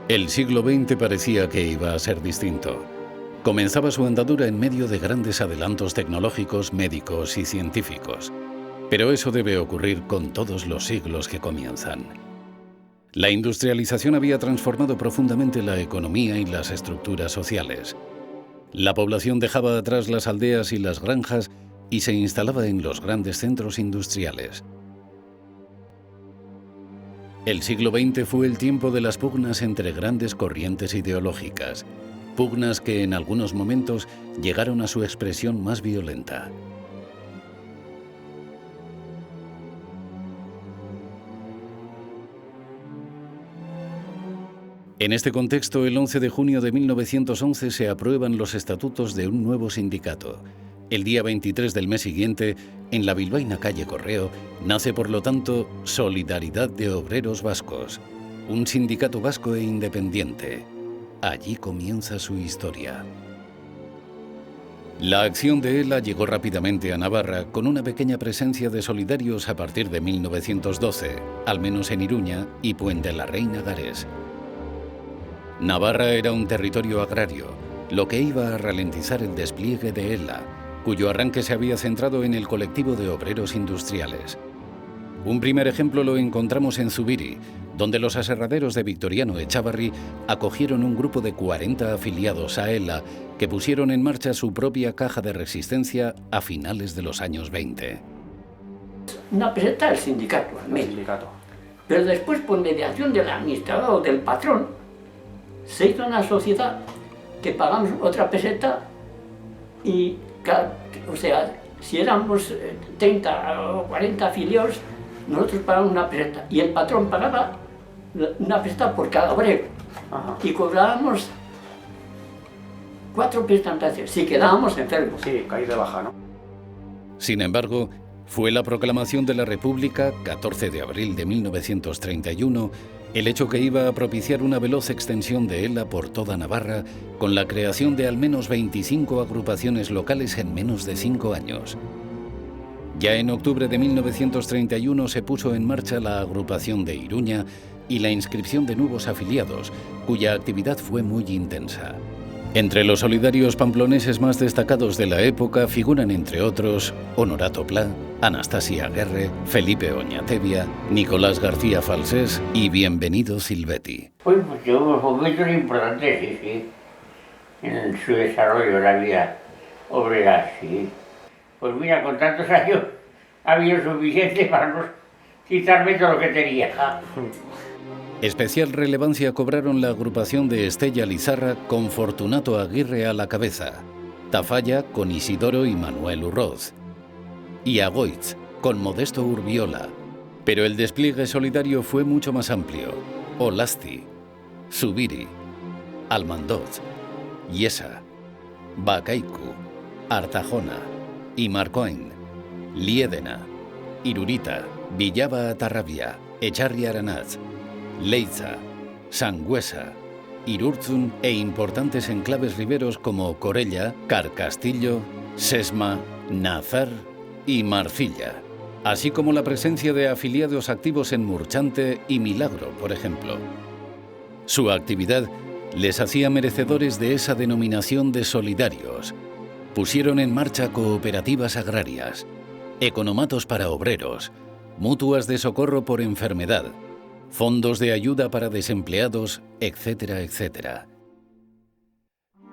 El siglo XX parecía que iba a ser distinto. Comenzaba su andadura en medio de grandes adelantos tecnológicos, médicos y científicos. Pero eso debe ocurrir con todos los siglos que comienzan. La industrialización había transformado profundamente la economía y las estructuras sociales. La población dejaba atrás las aldeas y las granjas y se instalaba en los grandes centros industriales. El siglo XX fue el tiempo de las pugnas entre grandes corrientes ideológicas, pugnas que en algunos momentos llegaron a su expresión más violenta. En este contexto, el 11 de junio de 1911 se aprueban los estatutos de un nuevo sindicato. El día 23 del mes siguiente, en la bilbaína calle Correo, nace por lo tanto Solidaridad de Obreros Vascos, un sindicato vasco e independiente. Allí comienza su historia. La acción de ELA llegó rápidamente a Navarra con una pequeña presencia de solidarios a partir de 1912, al menos en Iruña y Puente la Reina Gares. Navarra era un territorio agrario, lo que iba a ralentizar el despliegue de ELA, cuyo arranque se había centrado en el colectivo de obreros industriales. Un primer ejemplo lo encontramos en Zubiri, donde los aserraderos de Victoriano Echavarri acogieron un grupo de 40 afiliados a ELA que pusieron en marcha su propia caja de resistencia a finales de los años 20. Una peseta del sindicato, pero después, por mediación del administrador o del patrón, se hizo una sociedad que pagamos otra peseta y, o sea, si éramos 30 o 40 afiliados, nosotros pagábamos una peseta y el patrón pagaba una peseta por cada obrero. Ajá. Y cobrábamos 4 pesetas si quedábamos enfermos. Sí, caí de baja, ¿no? Sin embargo, fue la proclamación de la República, 14 de abril de 1931, el hecho que iba a propiciar una veloz extensión de ELA por toda Navarra, con la creación de al menos 25 agrupaciones locales en menos de 5 años. Ya en octubre de 1931 se puso en marcha la agrupación de Iruña y la inscripción de nuevos afiliados, cuya actividad fue muy intensa. Entre los solidarios pamploneses más destacados de la época figuran, entre otros, Honorato Pla, Anastasia Aguerre, Felipe Oñatevia, Nicolás García Falsés y Bienvenido Silvetti. Pues yo momentos importantes, sí, en su desarrollo de la vida obrera, sí. Pues mira, con tantos años ha habido suficiente para no quitarme todo lo que tenía. Especial relevancia cobraron la agrupación de Estella Lizarra con Fortunato Aguirre a la cabeza, Tafalla con Isidoro y Manuel Urroz, y Agoitz con Modesto Urbiola. Pero el despliegue solidario fue mucho más amplio. Olasti, Zubiri, Almandoz, Iesa, Bakaiku, Artajona, Imarcoin, Liedena, Irurita, Villaba Atarrabia, Echarri Aranaz, Leiza, Sangüesa, Irurzun e importantes enclaves riberos como Corella, Carcastillo, Sesma, Nazar y Marcilla, así como la presencia de afiliados activos en Murchante y Milagro, por ejemplo. Su actividad les hacía merecedores de esa denominación de solidarios. Pusieron en marcha cooperativas agrarias, economatos para obreros, mutuas de socorro por enfermedad, fondos de ayuda para desempleados, etcétera, etcétera.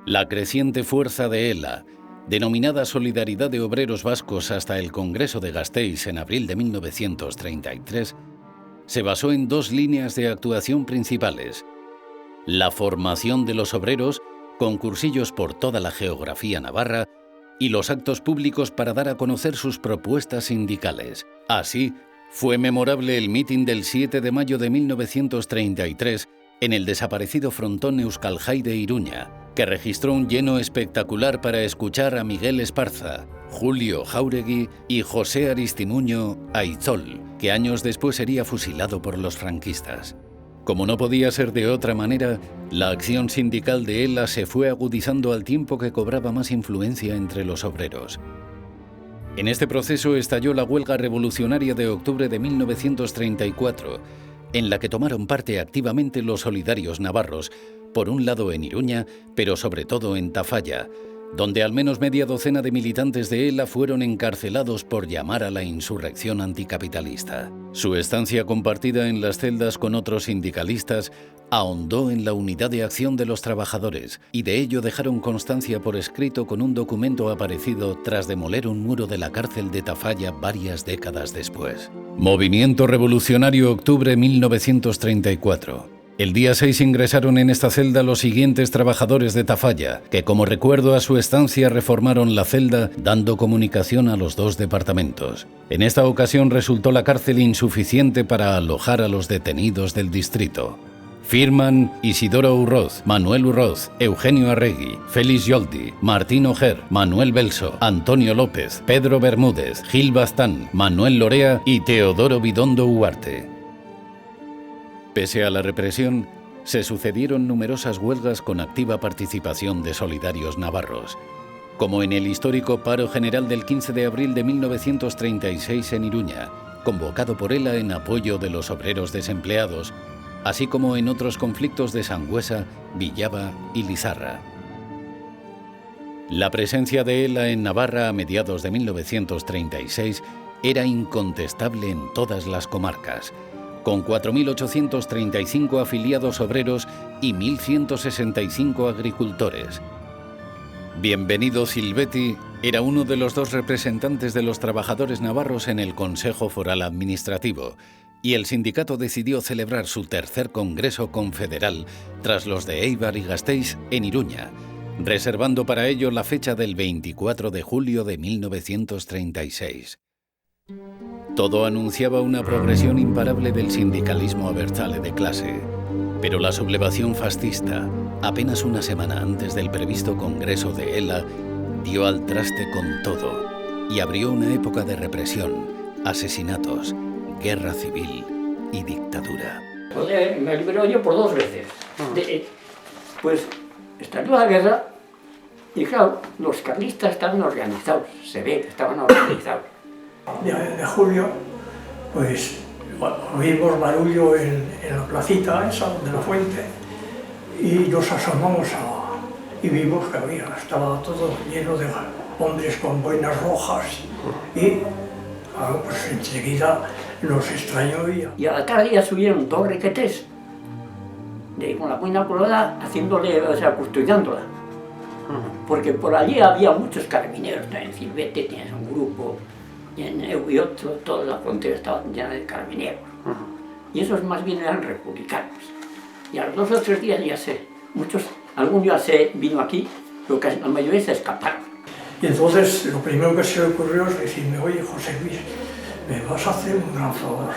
La creciente fuerza de ELA, denominada Solidaridad de Obreros Vascos hasta el Congreso de Gasteiz en abril de 1933, se basó en 2 líneas de actuación principales: la formación de los obreros, con cursillos por toda la geografía navarra, y los actos públicos para dar a conocer sus propuestas sindicales. Así, fue memorable el mitin del 7 de mayo de 1933, en el desaparecido frontón Euskaljai de Iruña, que registró un lleno espectacular para escuchar a Miguel Esparza, Julio Jáuregui y José Aristimuño Aitzol, que años después sería fusilado por los franquistas. Como no podía ser de otra manera, la acción sindical de ELA se fue agudizando al tiempo que cobraba más influencia entre los obreros. En este proceso estalló la huelga revolucionaria de octubre de 1934, en la que tomaron parte activamente los solidarios navarros, por un lado en Iruña, pero sobre todo en Tafalla, donde al menos media docena de militantes de ELA fueron encarcelados por llamar a la insurrección anticapitalista. Su estancia compartida en las celdas con otros sindicalistas ahondó en la unidad de acción de los trabajadores, y de ello dejaron constancia por escrito con un documento aparecido tras demoler un muro de la cárcel de Tafalla varias décadas después. Movimiento Revolucionario Octubre 1934. El día 6 ingresaron en esta celda los siguientes trabajadores de Tafalla, que como recuerdo a su estancia reformaron la celda dando comunicación a los dos departamentos. En esta ocasión resultó la cárcel insuficiente para alojar a los detenidos del distrito. Firman Isidoro Urroz, Manuel Urroz, Eugenio Arregui, Félix Yoldi, Martín Ojer, Manuel Belso, Antonio López, Pedro Bermúdez, Gil Bastán, Manuel Lorea y Teodoro Bidondo Huarte. Pese a la represión, se sucedieron numerosas huelgas con activa participación de solidarios navarros, como en el histórico paro general del 15 de abril de 1936 en Iruña, convocado por ELA en apoyo de los obreros desempleados, así como en otros conflictos de Sangüesa, Villava y Lizarra. La presencia de ELA en Navarra a mediados de 1936 era incontestable en todas las comarcas, con 4.835 afiliados obreros y 1.165 agricultores. Bienvenido Silvetti era uno de los dos representantes de los trabajadores navarros en el Consejo Foral Administrativo, y el sindicato decidió celebrar su tercer Congreso Confederal tras los de Eibar y Gasteiz en Iruña, reservando para ello la fecha del 24 de julio de 1936. Todo anunciaba una progresión imparable del sindicalismo abertzale de clase, pero la sublevación fascista, apenas una semana antes del previsto Congreso de ELA, dio al traste con todo y abrió una época de represión, asesinatos, guerra civil y dictadura. Me liberó yo por 2 veces. Pues estalló la guerra y claro, los carlistas estaban organizados, se ve que estaban organizados. De julio, pues oímos barullo en la placita esa de la fuente y nos asomamos y vimos que estaba todo lleno de hombres con boinas rojas y pues enseguida nos extrañó y a la tarde ya subieron 2 requetes con la boina colorada haciéndole, custodiándola, porque por allí había muchos carabineros, en Silvete tenías un grupo, y en Eugüiotto, toda la frontera estaba llena de carabineros. Y esos más bien eran republicanos. Y a los 2 o 3 días ya algún día se vino aquí, pero casi la mayoría se escaparon. Y entonces lo primero que se le ocurrió es decirme, oye José Luis, me vas a hacer un gran favor.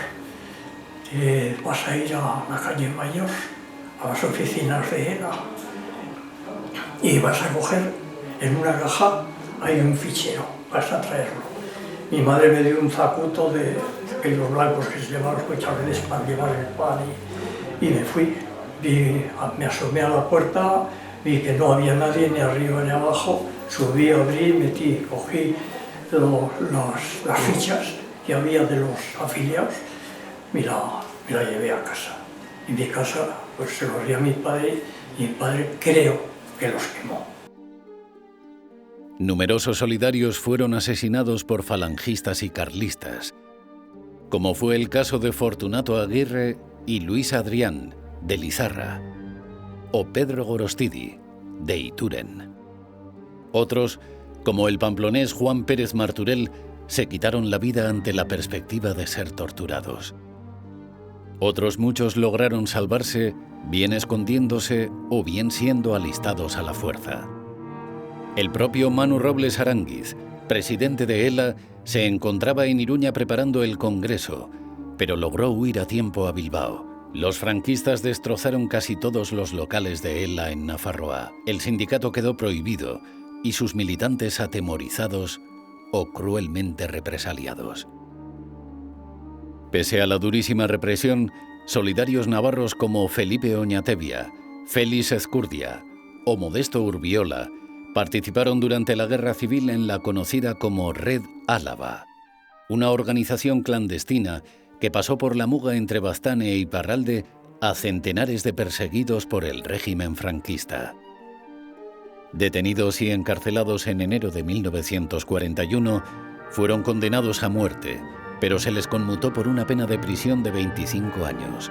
Vas a ir a la calle Mayor, a las oficinas de ELA, y vas a coger en una caja, hay un fichero, vas a traerlo. Mi madre me dio un zacuto de aquellos blancos que se llevaban los cochabeles para llevar el pan y me fui. Me asomé a la puerta, vi que no había nadie ni arriba ni abajo, subí, abrí, metí, cogí las fichas que había de los afiliados y la llevé a casa. Y mi casa pues se los di a mi padre y mi padre creo que los quemó. Numerosos solidarios fueron asesinados por falangistas y carlistas, como fue el caso de Fortunato Aguirre y Luis Adrián, de Lizarra, o Pedro Gorostidi, de Ituren. Otros, como el pamplonés Juan Pérez Marturell, se quitaron la vida ante la perspectiva de ser torturados. Otros muchos lograron salvarse, bien escondiéndose o bien siendo alistados a la fuerza. El propio Manu Robles Aránguiz, presidente de ELA, se encontraba en Iruña preparando el Congreso, pero logró huir a tiempo a Bilbao, Los franquistas destrozaron casi todos los locales de ELA en Nafarroa. El sindicato quedó prohibido y sus militantes atemorizados o cruelmente represaliados. Pese a la durísima represión, solidarios navarros como Felipe Oñatevia, Félix Ezcurdia o Modesto Urbiola participaron durante la Guerra Civil en la conocida como Red Álava, una organización clandestina que pasó por la muga entre Baztán e Iparralde a centenares de perseguidos por el régimen franquista. Detenidos y encarcelados en enero de 1941, fueron condenados a muerte, pero se les conmutó por una pena de prisión de 25 años.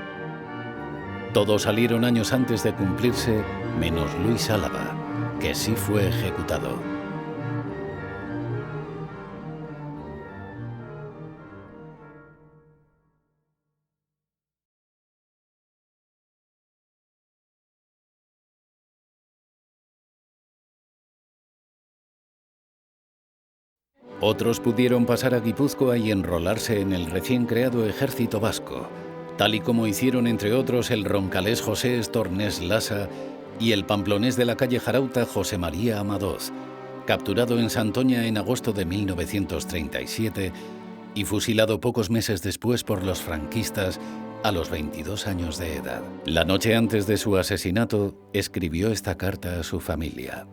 Todos salieron años antes de cumplirse, menos Luis Álava, que sí fue ejecutado. Otros pudieron pasar a Guipúzcoa y enrolarse en el recién creado Ejército Vasco, tal y como hicieron entre otros el roncalés José Estornés Lasa y el pamplonés de la calle Jarauta José María Amadoz, capturado en Santoña en agosto de 1937 y fusilado pocos meses después por los franquistas a los 22 años de edad. La noche antes de su asesinato, escribió esta carta a su familia.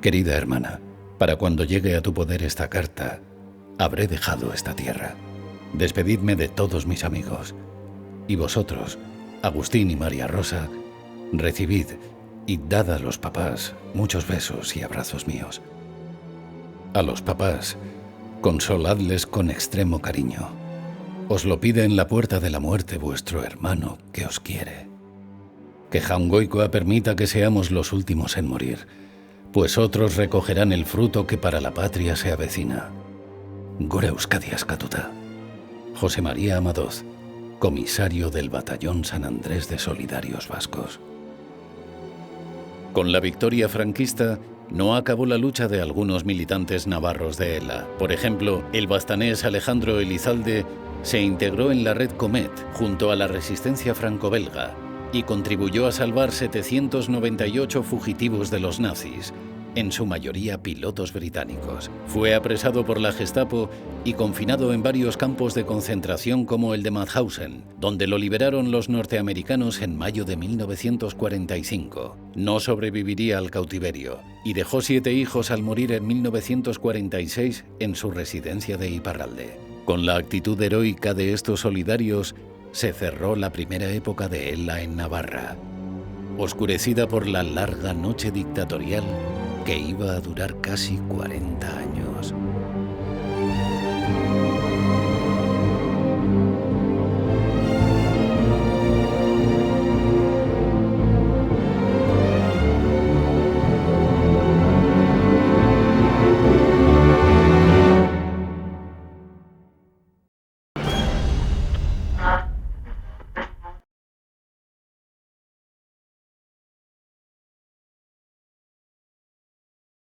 Querida hermana, para cuando llegue a tu poder esta carta, habré dejado esta tierra. Despedidme de todos mis amigos. Y vosotros, Agustín y María Rosa, recibid y dad a los papás muchos besos y abrazos míos. A los papás, consoladles con extremo cariño. Os lo pide en la puerta de la muerte vuestro hermano que os quiere. Que Jaungoikoa permita que seamos los últimos en morir, pues otros recogerán el fruto que para la patria se avecina. Gore Euskadi Askatuta. José María Amadoz, comisario del Batallón San Andrés de Solidarios Vascos. Con la victoria franquista, no acabó la lucha de algunos militantes navarros de ELA. Por ejemplo, el baztanés Alejandro Elizalde se integró en la Red Comet junto a la resistencia franco-belga y contribuyó a salvar 798 fugitivos de los nazis, en su mayoría pilotos británicos. Fue apresado por la Gestapo y confinado en varios campos de concentración como el de Mauthausen, donde lo liberaron los norteamericanos en mayo de 1945. No sobreviviría al cautiverio y dejó 7 hijos al morir en 1946 en su residencia de Iparralde. Con la actitud heroica de estos solidarios, se cerró la primera época de ELA en Navarra, oscurecida por la larga noche dictatorial que iba a durar casi 40 años.